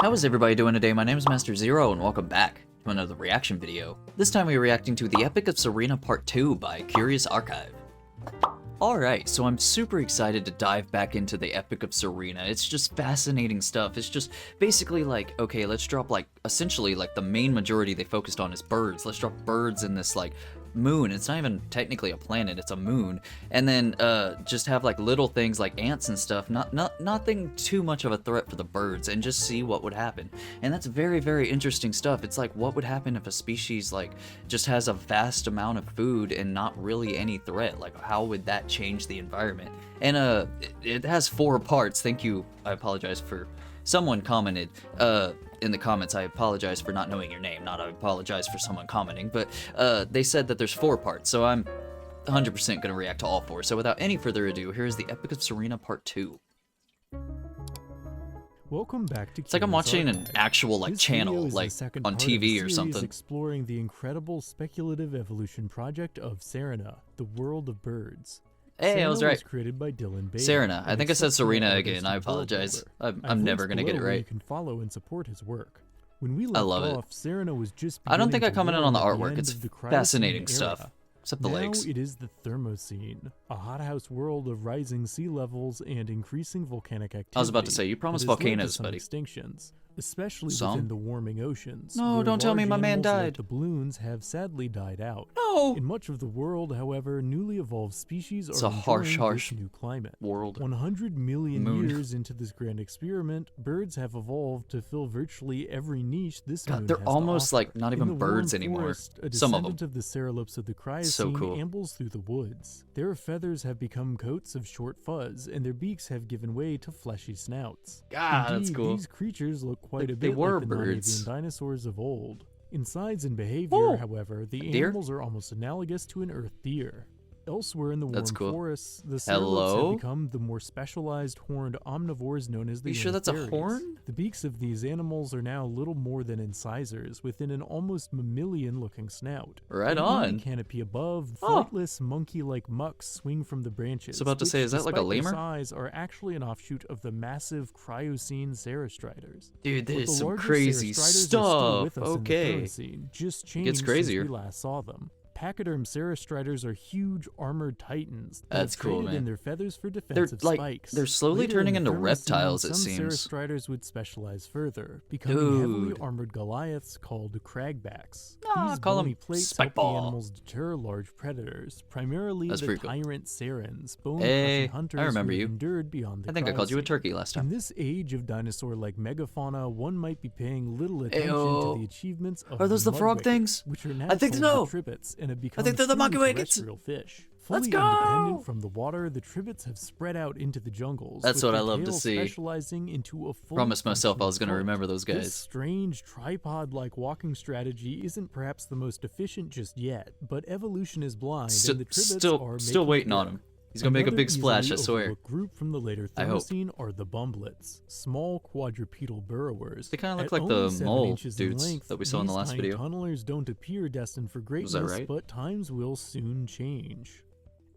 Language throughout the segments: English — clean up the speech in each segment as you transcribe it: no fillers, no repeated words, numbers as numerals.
How is everybody doing today? My name is Master Zero, and welcome back to another reaction video. This time we are reacting to the Epic of Serina Part 2 by Curious Archive. Alright, so I'm super excited to dive back into the Epic of Serina. It's just fascinating stuff. It's just basically like, okay, let's drop like, essentially like the main majority they focused on is birds. Let's drop birds in this like moon. It's not even technically a planet, it's a moon. And then just have like little things like ants and stuff, nothing too much of a threat for the birds, and just see what would happen. And that's very, very interesting stuff. It's like, what would happen if a species like just has a vast amount of food and not really any threat? Like, how would that change the environment? And it has 4 parts. Thank you. I apologize for someone commented in the comments. I apologize for not knowing your name, not I apologize for someone commenting, but they said that there's 4 parts, so I'm 100% gonna react to all 4. So without any further ado, here is the Epic of Serina Part 2. Welcome back to It's like I'm watching an actual like channel, like on TV or something. Exploring the incredible speculative evolution project of Serina, the world of birds. Hey, Serina I was right. Was created by Dylan Bailey, Serina. I think I said Serena again. I apologize. I'm never gonna get it right. You can follow and support his work. When we love off, Serina was just I don't think I commented on the at artwork. end It's of the fascinating Cryocene stuff. era. Except the legs. Now it is the Thermocene, a hothouse world of rising sea levels and increasing volcanic activity. I was about to say, you promised volcanoes, buddy. Extinctions, especially within the warming oceans. No, don't tell me my man died. The balloons have sadly died out. No. In much of the world, however, newly evolved species are a harsh new climate. World. 100 million years into this grand experiment, birds have evolved to fill virtually every niche this moon they're has almost to offer. like not even birds anymore. Forest, Some of them. Of the Ceralops of the Cryocene So cool. ambles through the woods. Their feathers have become coats of short fuzz, and their beaks have given way to fleshy snouts. God, Indeed, that's cool. These creatures look quite a They bit were like the birds. non-avian dinosaurs of old. In size and behavior, however, the deer? animals are almost analogous to an earth deer. Elsewhere in the warm cool. forests, the Hello? Ceralops have become the more specialized horned omnivores known as the you sure that's a Ionotherians. horn? The beaks of these animals are now little more than incisors, within an almost mammalian-looking snout. Right In on. the canopy above, flightless monkey-like mucks swing from the branches. I was about to say, is that like a despite their lemur? Size are actually an offshoot of the massive Cryocene Cerastriders. Dude, But this is the some larger crazy Cerastriders are still stuff. with us in the Okay. Thermocene, just changed Gets crazier. since we last saw them. Pachyderm Cerastriders are huge armored titans that That's have cool, traded man. in their feathers for They're defensive like spikes. they're slowly Later turning in the into Thermocene, reptiles. It some seems. Cerastriders would specialize further, becoming heavily Dude. armored Goliaths called Cragbacks. Ah, These call 'em bony plates spike help the ball. animals deter large predators, primarily That's the pretty cool. tyrant Serans, Hey, bone-crushing hunters I remember who have you. endured beyond the I think I called you a Cryocene. turkey last In time. this age of dinosaur-like megafauna, one might be paying little attention Ayo. to the achievements of Are those the frog mudwickets, things? which are now I think called no. the tribits and have become I think they're the truly monkey wickets. terrestrial fish. Let's Fully go! independent from the water, the tribits have spread out into the jungles. That's with what I their love to tails see. Specializing into a fully Promised myself I functional was gonna foot. remember those This guys. strange tripod-like walking strategy isn't perhaps the most efficient just yet, but evolution is blind, and the tribits are Still making waiting it on work. him. He's gonna make a Another big splash, I easily swear. overlooked group from the later I hope. Thermocene are the bumblets, small quadrupedal burrowers. They kinda look At like only the 7 mole inches in dudes length, that we saw in the these last tiny video. tunnelers don't appear destined for greatness, right? but times will soon change.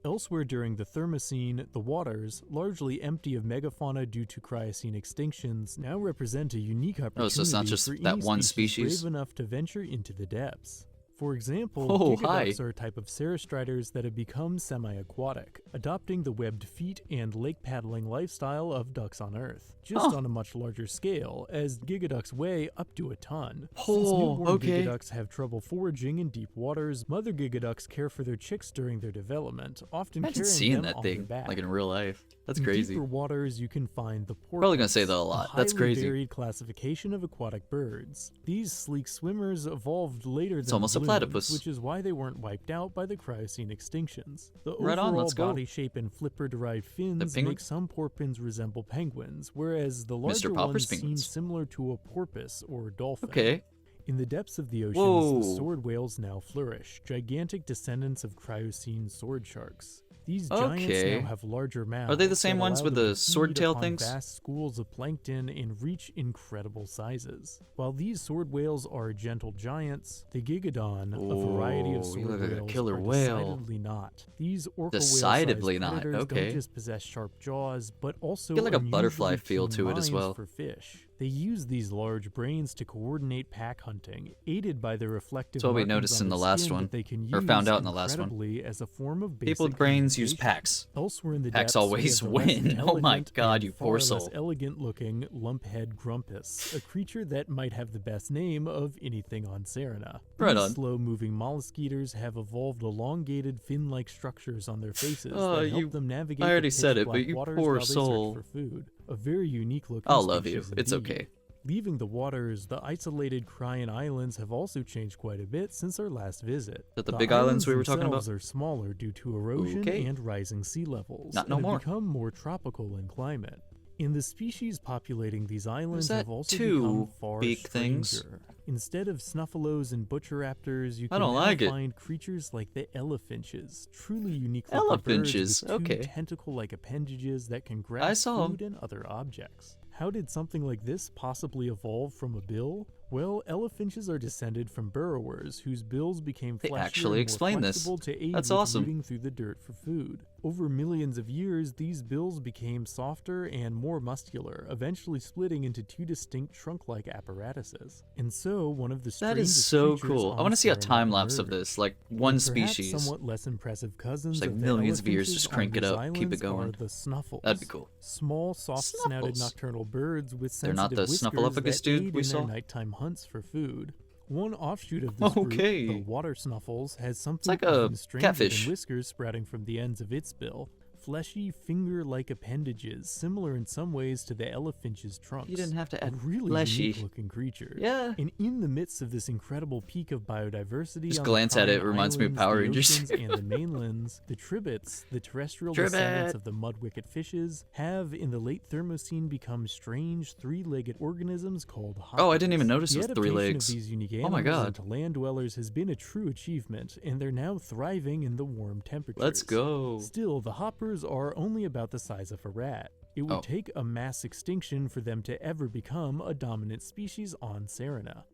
Elsewhere during the Thermocene, the waters, largely empty of megafauna due to Cryocene extinctions, now represent a unique opportunity Oh, so it's not just for that any one species? brave enough to venture into the depths. For example, Oh, gigaducks hi. are a type of Cerastriders that have become semi-aquatic, adopting the webbed feet and lake paddling lifestyle of ducks on Earth, just on a much larger scale, as gigaducks weigh up to a ton. Since newborn okay. gigaducks have trouble foraging in deep waters, mother gigaducks care for their chicks during their development, often Imagine carrying seeing them that on thing their back. like in real life. That's In crazy. deeper waters, you can find the porpoise. Probably gonna say that a lot. That's highly crazy. varied classification of aquatic birds. These sleek swimmers evolved later than almost a balloons, platypus. which is why they weren't wiped out by the Cryocene extinctions. The Right on, overall let's go. body shape and flipper-derived fins penguin? make some porpoises resemble penguins, whereas the larger Popper's ones seem penguins. similar to a porpoise or dolphin. Okay. In the depths of the oceans, Whoa. the sword whales now flourish, gigantic descendants of Cryocene sword sharks. These giants Okay. now have larger mouths. Are they the same that ones allow with them the to sword feed tail upon things? Vast schools of plankton and reach incredible sizes. While these sword whales are gentle giants, the gigadon, a variety of Oh, sword you look like a whales, killer are whale. decidedly not. These orca Decidedly whale-sized not, predators okay. don't just possess sharp jaws, but also Get like a unusually butterfly feel keen to it as minds well. for fish. They use these large brains to coordinate pack hunting, aided by their reflective That's what we markings noticed on in the their last skin one, that they can or use found out in the last one. incredibly as a form of basic People with brains use communication. packs. Elsewhere in the Packs depths, we always have the less win. Oh my intelligent god, and you far poor less soul. elegant-looking lumphead grumpus, a creature that might have the best name of anything on Serina. Right These on. slow-moving mollusk eaters have evolved elongated fin-like structures on their faces Oh, that you- help them navigate I already the said it, but pitch-black you waters poor while they soul. search for food. A very unique-looking I'll love you. species It's indeed. okay. Leaving the waters, the isolated Cryan Islands have also changed quite a bit since our last visit. That the big islands we were talking themselves about? are smaller due to erosion Okay. and rising sea levels, Not no and have more. become more tropical in climate. And the species populating these islands that have also two become far big things? stranger. Instead of snuffaloes and butcheraptors, you I can don't now like it. find creatures like the elefinches, truly unique Elefinches, birds with two okay. tentacle-like appendages that can I grab saw 'em. food and other objects. How did something like this possibly evolve from a bill? Well, elefinches are descended from burrowers whose bills became They fleshier actually and more explain this. flexible to aid That's with awesome. rooting through the dirt for food. Over millions of years, these bills became softer and more muscular, eventually splitting into two distinct trunk-like apparatuses. And so, one of the That is strangest so creatures cool. I on want to see a Serina time lapse of emerged. this, like one The perhaps species. somewhat less impressive cousins Just like of the millions of years, elefinches just on crank it these up, keep it islands going. are the snuffles. That'd be cool. Small, soft-snouted Snuffles. nocturnal birds with They're not sensitive the whiskers Snuffleupagus that dude aid we in saw? their nighttime hunts for food. One offshoot of this group, Okay. the water snuffles, has something like a even stranger catfish. than whiskers sprouting from the ends of its bill. Fleshy, finger-like appendages, similar in some ways to the elefinch's trunks. You didn't have to add a really fleshy. unique-looking creature. Yeah. And in the midst of this incredible peak of biodiversity, Just on glance the at it, Cryan reminds me of Islands, Power the Rangers. oceans, and the mainlands, the tribits, the terrestrial Tribbit. descendants of the mudwicket fishes, have in the late Thermocene become strange three-legged organisms called hoppers. Oh, I didn't even notice The it was 3 adaptation legs. of these unique Oh animals my god. into land dwellers has been a true achievement, and they're now thriving in the warm temperatures. Let's go. Still, the hoppers are only about the size of a rat. It would Oh. take a mass extinction for them to ever become a dominant species on Serina.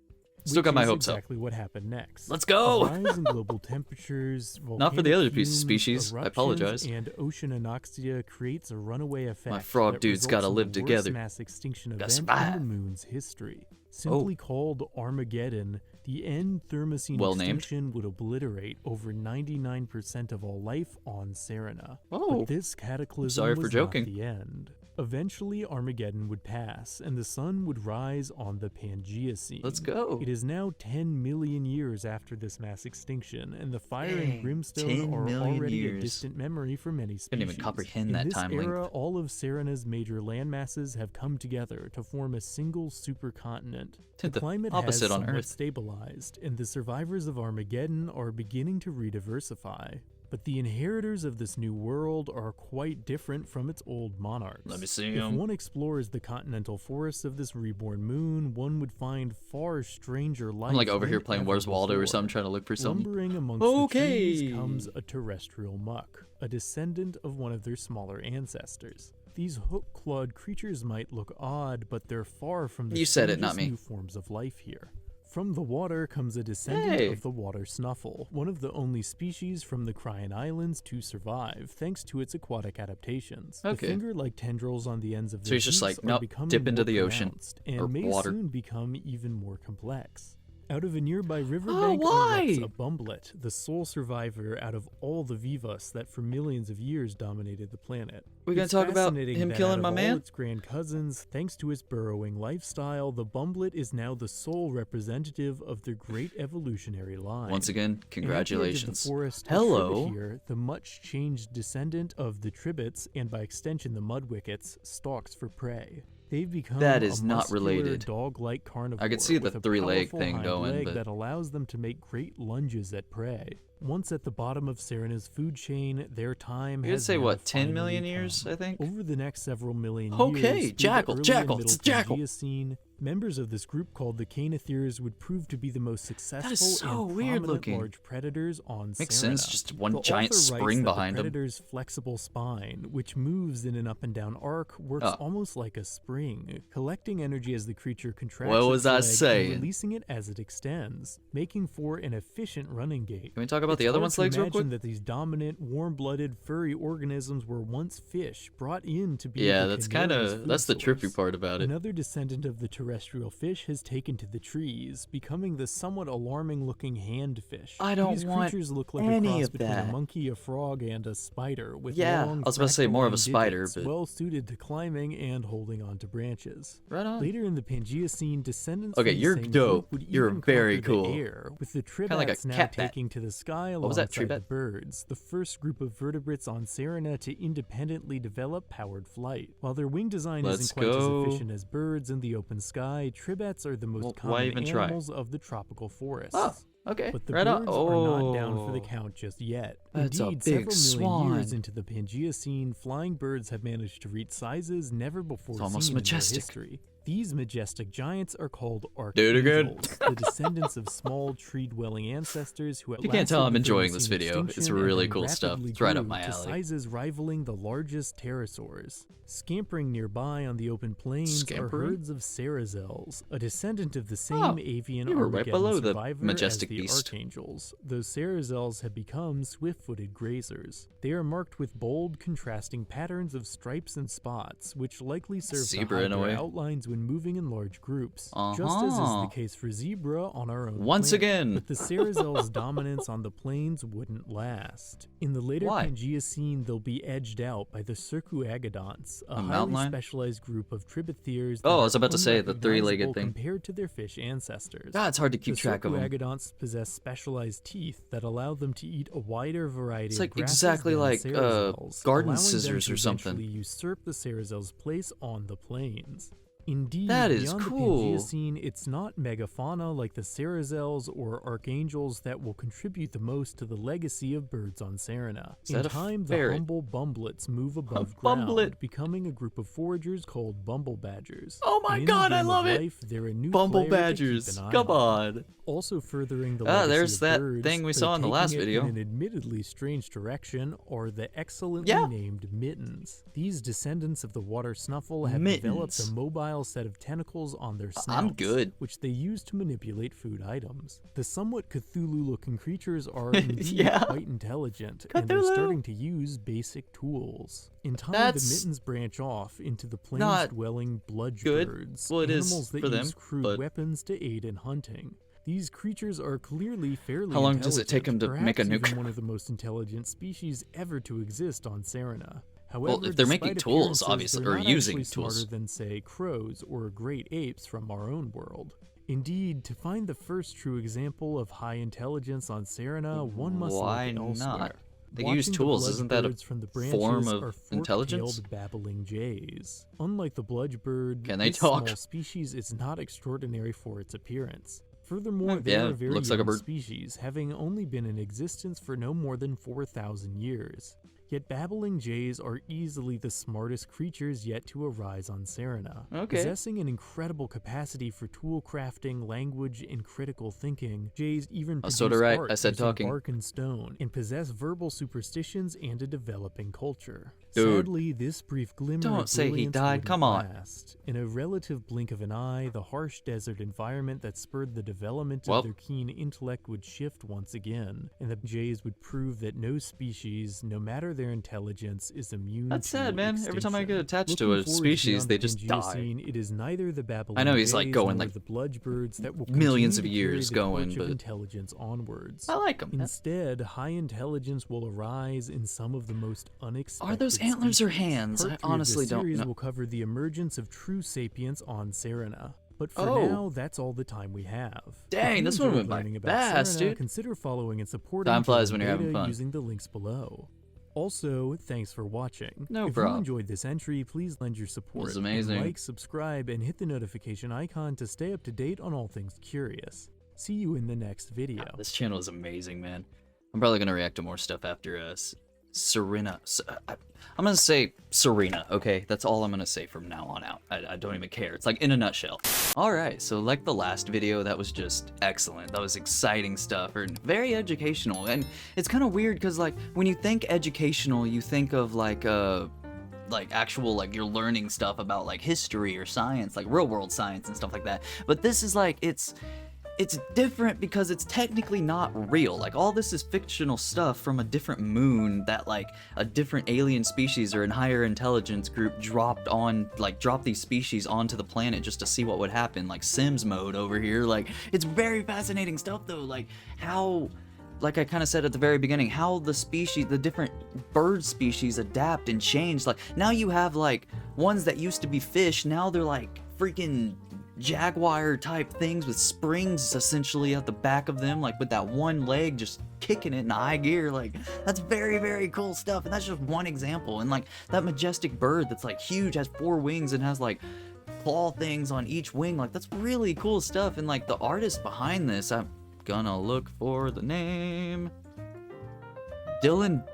Still Which got my is hopes up. exactly what happened next. Let's go! A rise in global temperatures, Not for the other volcanic fumes, species, I eruptions, apologize. and ocean anoxia creates a runaway effect. frog that dudes results gotta in live the worst together. mass extinction Gotta event in survive. the moon's history. Simply called Armageddon, the end Thermocene Well named. extinction would obliterate over 99% of all life on Serina. Oh, But this cataclysm sorry for was joking. not the end. Eventually, Armageddon would pass, and the sun would rise on the Pangaeocene. Let's go. It is now 10 million years after this mass extinction, and the fire Dang, and brimstone 10 are million already a years. distant memory for many species. Couldn't even comprehend In that this time era, length. all of Serina's major landmasses have come together to form a single supercontinent. The The climate opposite has on somewhat Earth. stabilized, and the survivors of Armageddon are beginning to rediversify. But the inheritors of this new world are quite different from its old monarchs. Let me see If 'em. one explores the continental forests of this reborn moon, one would find far stranger life. I'm like over here than playing ever Where's Waldo or before. something, trying to look for something. Lumbering amongst Okay. the trees comes a terrestrial muck, a descendant of one of their smaller ancestors. These hook-clawed creatures might look odd, but they're far from the You said it, not strangest me. new forms of life here. From the water comes a descendant Hey. of the water snuffle, one of the only species from the Cryan Islands to survive, thanks to its aquatic adaptations. Okay. The finger-like tendrils on the ends of So their he's just beaks like, are nope, becoming dip into more the ocean, pronounced, and or may water. soon become even more complex. Out of a nearby riverbank why? erupts a bumblet, the sole survivor out of all the vivas that for millions of years dominated the planet. We gonna It's talk about fascinating him that killing out of my all man? its grand cousins, thanks to its burrowing lifestyle, the bumblet is now the sole representative of their great evolutionary line. Once again, And at the edge of congratulations. the forest, Hello. A tribbit here, the much-changed descendant of the tribbits, and by extension the mudwickets, stalks for prey. They've become That is a not muscular, related. dog-like carnivore I could see the with a 3-leg powerful thing hind going, leg but- that allows them to make great lunges at prey. Once at the bottom of Serina's food chain, their time You has could say, now what, 10 finally million come. years, I think? Over the next several million Okay, years, through jackal, the early jackal, and it's middle a jackal. Pangaeocene, members of this group called the Cainotheres would prove to be the most successful so and weird prominent looking. large predators on Makes Serina. sense, just one The giant author writes spring that behind the him. predator's flexible spine, which moves in an up and down arc, works Oh. almost like a spring, collecting energy as the creature contracts What was its I leg saying? and releasing it as it extends, making for an efficient running gait. Can we talk about about the other one's legs real quick? Imagine that these dominant, warm-blooded, furry organisms were once fish brought in to be Yeah, the that's Canari's food that's the trippy source. part about it. Another descendant of the terrestrial fish has taken to the trees, becoming the somewhat alarming-looking handfish. I don't These want creatures look like any a cross of between that. a monkey, a frog, and a spider, with Yeah, long, I was about to say more of a fractal spider, divots, but well-suited to climbing and holding onto branches. right on. Later in the Pangeacene, descendants Okay, from the you're same dope. group would You're even very conquer the cool. air, with the Kinda like a tribats now cat bat. taking to the sky What was that, alongside the treebat? birds, the first group of vertebrates on Serina to independently develop powered flight. While their wing design Let's isn't quite go. as efficient as birds in the open sky, tribats are the most Well, why common even try? animals of the tropical forests. Oh, okay. But the right birds on. are not down for the Oh. count just yet. That's a Indeed, big several million years swan. into the Pangeacene, flying birds have managed to reach sizes never before It's almost seen majestic. in their history. These majestic giants are called Do it again. archangels, the descendants of small tree-dwelling ancestors who at You can't last tell I'm lived enjoying through this seen video. It's extinction and really then cool stuff. rapidly It's right up grew my to alley. sizes rivaling the largest pterosaurs. Scampering nearby on the open plains Scampering? are herds of cerazels, a descendant of the same Oh, avian you were right Armageddon below the survivor majestic as the beast. archangels. Those cerazels have become swift-footed grazers. They are marked with bold, contrasting patterns of stripes and spots, which likely serve Zebra to in hide a their way. outlines when moving in large groups, just as is Uh-huh. the case for zebra on our own Once planet. again. But the cerazels' dominance on the plains wouldn't last. In the later Why? Pangeacene, they'll be edged out by the circuagodonts, a A mountain highly lion? specialized group of tribotheres. Oh, that I was are about to say the three-legged unrecognizable thing. compared to their fish ancestors. Ah, it's hard to keep The track of them. circuagodonts possess specialized teeth that allow them to eat a wider variety It's of like grasses exactly than like, cerazels, garden allowing them scissors to or something. eventually usurp the cerazels' place on the plains. Indeed, That is beyond cool. the Pangeacene, it's not megafauna like the cerazels or archangels that will contribute the most to the legacy of birds on Serina. Is In that a time, the ferret? humble bumblets move above bumblet. ground, becoming a group of foragers called bumble badgers. Oh my And in the god, I game of love it! life, they're a new Bumble player to keep badgers. an eye Come on. on. Also furthering the Ah, legacy there's of that birds, thing we but saw in the last taking it video. in an admittedly strange direction are the excellently Yeah. named mittens. These descendants of the water snuffle have Mittens. developed a mobile set of tentacles on their snouts, I'm good. which they use to manipulate food items. The somewhat Cthulhu-looking creatures are indeed Yeah. quite intelligent, and they're Cthulhu. starting to use basic tools. In time, That's the mittens branch off into the not plains-dwelling bludge good. birds, Well, it is animals that for them, use crude but- weapons to aid in hunting. These creatures are clearly fairly How long does it take 'em to intelligent, make a perhaps nuke? even one of the most intelligent species ever to exist on Serina. However, Well, if they're making despite tools, appearances, obviously, they're or not using actually smarter tools. than, say, crows or great apes from our own world. Indeed, to find the first true example of high intelligence on Serina, one must Why look elsewhere. not? They use Watching the tools, bludge isn't that a birds from the form branches of are intelligence? fork-tailed babbling jays. Unlike the bludge bird, Can they this talk? small species is not extraordinary for its appearance. Furthermore, they Yeah, are a very looks like a young bird. species, having only been in existence for no more than 4,000 years. Yet babbling jays are easily the smartest creatures yet to arise on Serina. Okay. Possessing an incredible capacity for tool crafting, language, and critical thinking, jays even Oh, produce so right. art I said using talking. bark and stone, and possess verbal superstitions and a developing culture. Dude. Sadly, this brief glimmer Don't of say he brilliance died, wouldn't come on. last. In a relative blink of an eye, the harsh desert environment that spurred the development Well. of their keen intellect would shift once again, and the jays would prove that no species, no matter their intelligence, is immune That's to sad, man. Every time I get extinction. attached to Looking a forward species, beyond they the just die. Pangeacene, it is neither the babbling I know he's, like, jays going, nor like, the bludge birds that will millions continue of to carry years the going, torch of but- intelligence onwards. I like them. Instead, high intelligence will arise in some of the most unexpected Are those antlers or species. hands? I Part 3 of honestly this don't series know. will cover the emergence of true sapience on Serina. But for Oh. now, that's all the time we have. Dang, If you this one enjoyed went by learning about fast, Serina, dude. Consider following and supporting Time flies Jordan when you're having Beta fun. using the links below. Also, thanks for watching. No if prob. you enjoyed this entry, please lend your support. was amazing. And like, subscribe, and hit the notification icon to stay up to date on all things curious. See you in the next video. This channel is amazing, man. I'm probably gonna react to more stuff after Serena. I'm gonna say Serena, okay? That's all I'm gonna say from now on out. I don't even care. It's like in a nutshell. Alright, so like the last video, that was just excellent. That was exciting stuff and very educational. And it's kind of weird because like when you think educational, you think of like actual like you're learning stuff about like history or science, like real world science and stuff like that. But this is like it's different because it's technically not real. Like, all this is fictional stuff from a different moon that, like, a different alien species or an higher intelligence group dropped these species onto the planet just to see what would happen. Like, Sims mode over here. Like, it's very fascinating stuff, though. Like, how... Like I kind of said at the very beginning, how the different bird species adapt and change. Like, now you have, like, ones that used to be fish, now they're, like, freaking jaguar type things with springs essentially at the back of them, like with that one leg just kicking it in high gear. Like, that's very, very cool stuff, and that's just one example. And like that majestic bird that's like huge, has 4 wings and has like claw things on each wing, like that's really cool stuff. And like the artist behind this, I'm gonna look for the name, Dylan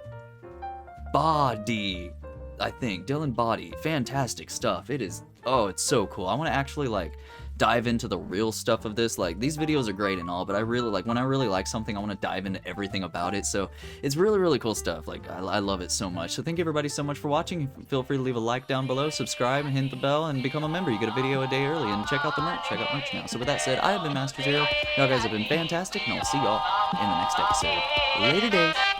Body, I think. Dylan Body. Fantastic stuff. It is, oh, it's so cool. I want to actually like dive into the real stuff of this. Like, these videos are great and all, but I really like, when I really like something, I want to dive into everything about it. So it's really, really cool stuff. Like, I love it so much. So thank you everybody so much for watching. Feel free to leave a like down below, subscribe, and hit the bell, and become a member. You get a video a day early, and check out the merch. Check out merch now. So with that said, I have been Master Zero. Y'all guys have been fantastic, and I'll see y'all in the next episode. Later days.